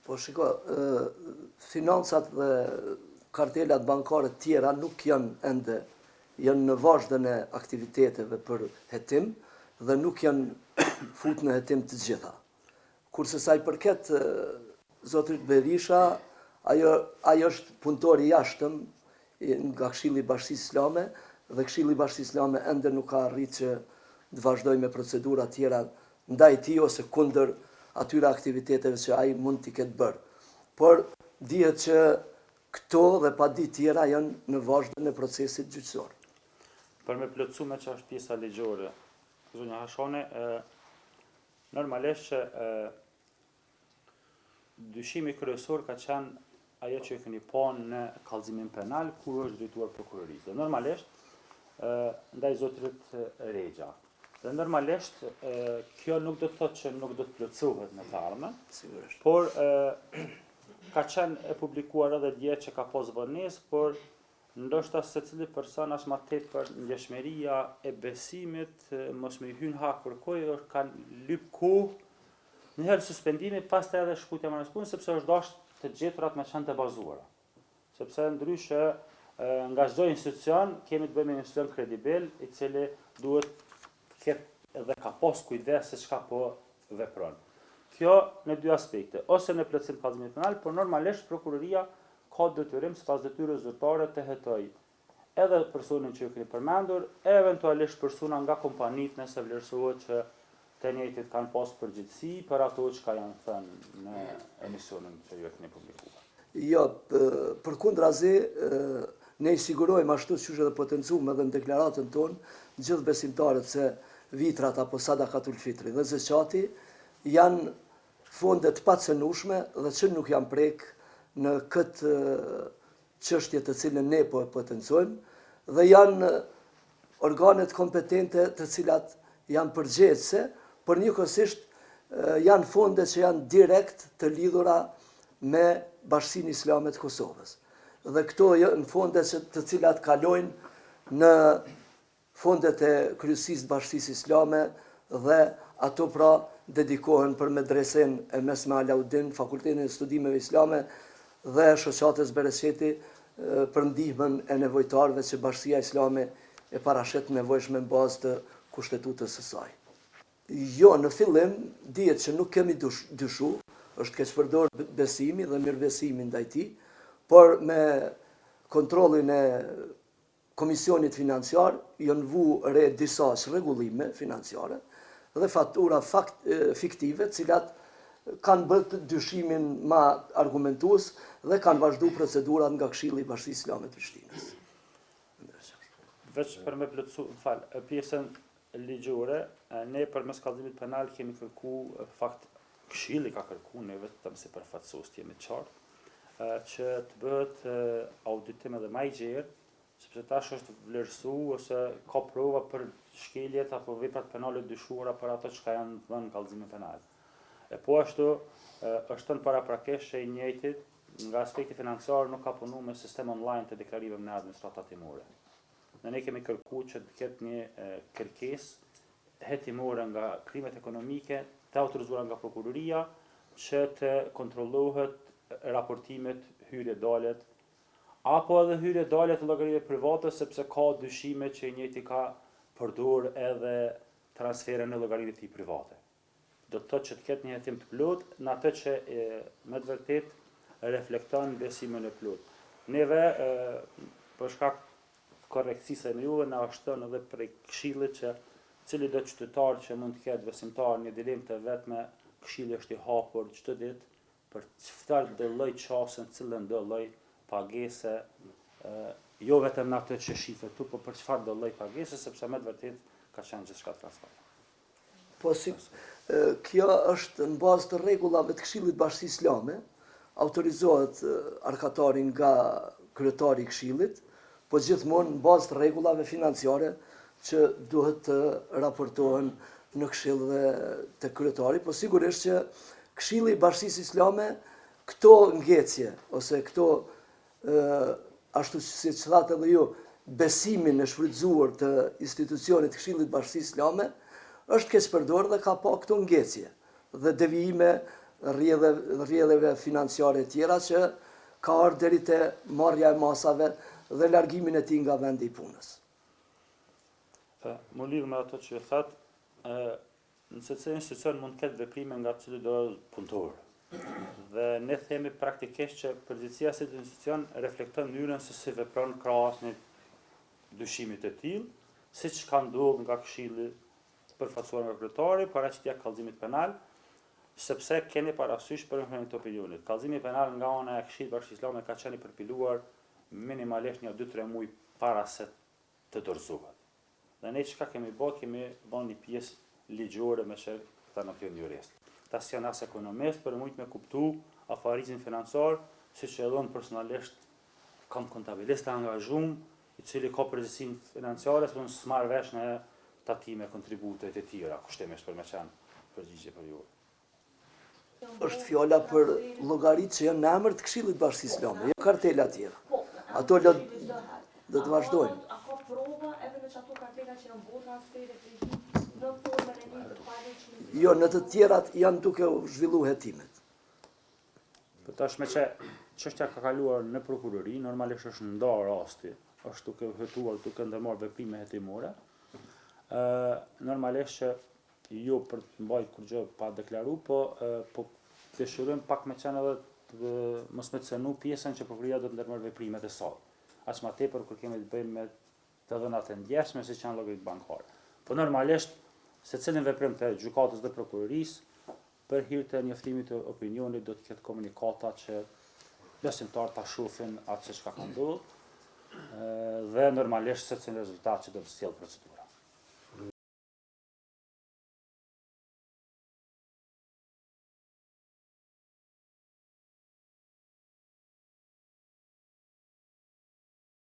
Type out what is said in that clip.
Po shiko, financat dhe kartelat bankare tjera nuk janë në vazhdën e aktiviteteve për hetim dhe nuk janë fut në hetim të gjitha. Kurse sa i përket zotrit Berisha, ajo është punëtor i jashtëm nga Këshilli i Bashkisë Islame dhe Këshilli i Bashkisë Islame ende nuk ka arritur që të vazhdojë me procedura tjera ndaj tij ose kundër atyre aktiviteteve që ai mund t'i ketë bërë. Por dihet që këto dhe padi tjera janë në vazhdën e procesit gjyqësor. Për me plotësu me që është pjesa ligjore, zonja Hashane, normalisht që dyshimi kryesor ka qenë ajo që e keni pa në kallëzimin penal kur është drejtuar prokurorisë. Dhe normalisht ndaj zotrit Regja. Dhe normalisht kjo nuk do të thotë që nuk do të plotësohet në të ardhmen, por ka qenë e publikuar edhe dje që ka pas vonesë, por ndoshta secili person as më tepër ngjeshmëria e besimit, mos më hyn hak për kohë, kanë lyp kohë, një herë suspendimi, pastaj edhe shkutja me punë, sepse është dashur të gjeturat me qenë të bazuara. Sepse ndryshe nga çdo institucion kemi të bëjmë me një institucion kredibil, i cili duhet të ketë edhe ka pas kujdes se çka po vepron. Kjo në dy aspekte, ose në plotësim të kallëzimit penal, por normalisht prokuroria ka detyrim sipas detyrës zyrtare të hetoj edhe personin që ju keni përmendur, eventualisht persona nga kompanitë nëse vlerësohet që të njëjtit kanë pas përgjegjësi për ato që janë thënë në emisionin që ju e keni publikuar. Jo, përkundrazi, ne i sigurojmë ashtu siç edhe potencuam edhe në deklaratën tonë gjithë besimtarët se vitrat apo sadakatul fitri dhe zekati janë fonde të pacënueshme dhe që nuk janë prek në këtë çështje të cilën ne po e potencojmë dhe janë organet kompetente të cilat janë përgjegjëse, por njëkohësisht janë fonde që janë direkt të lidhura me Bashkinë Islame të Kosovës. Dhe këto janë fonde të cilat kalojnë në fondet e kryesisë të Bashkisë Islame dhe ato pra dedikohen për medresen e Mesme Alaudin, Fakultetin e Studimeve Islame dhe shoqatës Bereqeti për ndihmën e nevojtarëve që Bashkia Islame e parashet nevojshme në bazë të kushtetutës së saj. Jo, në fillim dihet që nuk kemi dyshu, është keqpërdor besimi dhe mirëbesimi ndaj tij, por me kontrollin e Komisionit Financiar janë vu re disa rregullime financiare dhe faktura fiktive, cilat kanë bërë dyshimin ma argumentues dhe kanë vazhdu procedurat nga Këshilli i Bashkisë Islame të Prishtinës. Veç për me plotësu, pjesën ligjore, ne përmes kallëzimit penal kemi kërku, fakt Këshilli ka kërku, ne vetëm si përfaqësues jemi të qartë, që të bëhet auditim edhe më i gjerë, sepse tash është vlerësu ose ka prova për shkeljet apo veprat penale dyshuara për ato që janë dhënë në kallëzimin penal. E po ashtu është thënë paraprakesh që i njëjtit nga aspekti financiar nuk ka punu me sistem online të deklarimeve në administrata timore. Ne kemi kërku që të ketë një kërkesë hetimore nga krimet ekonomike të autorizuara nga prokuroria që të kontrollohet raportimet hyrje-daljet apo edhe hyrje-dalje të llogarive private, sepse ka dyshime që i njëjti ka përdor edhe transfere në llogaritë e tij private. Do të thotë që të ketë një hetim të plotë në atë që me të vërtetë reflekton besimin e plotë. Neve për shkak të korrektësisë e juve na shton edhe prej Këshillit që cili do qytetar që mund të ketë besimtar një dilemë të vetme, Këshilli është i hapur çdo ditë për çfarë lloj çasën, cilën do lloj pagese, jo vetëm në atë që shifet tu, por për çfarë do lloj pagese, sepse me të vërtetë ka qenë gjithçka transparent. Po si kjo është në bazë të rregullave të Këshillit të Bashkisë Islame, autorizohet arkatari nga kryetari i Këshillit, po gjithmonë në bazë të rregullave financiare që duhet të raportohen në Këshill dhe te kryetari, po sigurisht që Këshilli i Bashkisë Islame këto ngjecje ose këto ashtu siç thatë edhe ju, besimin e shfrytzuar të institucionit të Këshillit të Bashkisë Islame është keqpërdor dhe ka pa këto ngjecje dhe devijime rrjedhjeve financiare tjera që ka ardhur deri te marrja e masave dhe largimin e tij nga vendi i punës. Më lidh me ato që thatë, në secilin institucion mund të ketë veprime nga cili do punëtor. Dhe ne themi praktikisht që përgjegjësia si institucion reflekton mënyrën se si vepron krahas një dyshimit të tillë, siç ka ndodhur nga Këshilli përfaqësuar nga kryetari, paraqitja e kallëzimit penal, sepse keni parasysh për informant të opinionit. Kallëzimi penal nga ana e Këshillit Bashkisë Islame ka qenë i përpiluar minimalisht 1-2-3 muaj para se të dorëzohet. Dhe ne çka kemi bën një pjesë ligjore me që ta nuk janë jurist. Ta si janë as ekonomist, për mujt me kuptu afarizmin financiar, siç e dhon personalisht kam kontabilist të angazhuar, i cili ka përgjegjësinë financiare, por s'marr vesh në tatime, kontributet e tjera, kushtimisht për me qenë përgjigje për ju. Është fjala për llogaritë që janë në emër të Këshillit Bashkisë Islame, jo kartela tjera. Ato do të vazhdojnë. A ka prova edhe në çato kartela që janë bërë transfere në formën e një të paligjshme? Jo, në të tjerat janë duke u zhvilluar hetimet. Për tashme që çështja ka kaluar në prokurori, normalisht është ndarë rasti, është duke hetuar, duke ndërmarrë veprime hetimore. Normalisht që jo për të mbajtur kurrë pa deklaru, po dëshirojmë pak me qenë edhe mos me cenu pjesën që prokuroria do të ndërmarrë veprimet e saj. Aq më tepër kur kemi të bëjmë me të dhënat e ndjeshme siç janë llogarit bankare. Po normalisht secilin veprim të gjykatës dhe prokurorisë për hir të njoftimit të opinionit do të ketë komunikata që besimtarët ta shohin atë që ka ndodhur dhe normalisht secilin rezultat që do të sjellë procedura.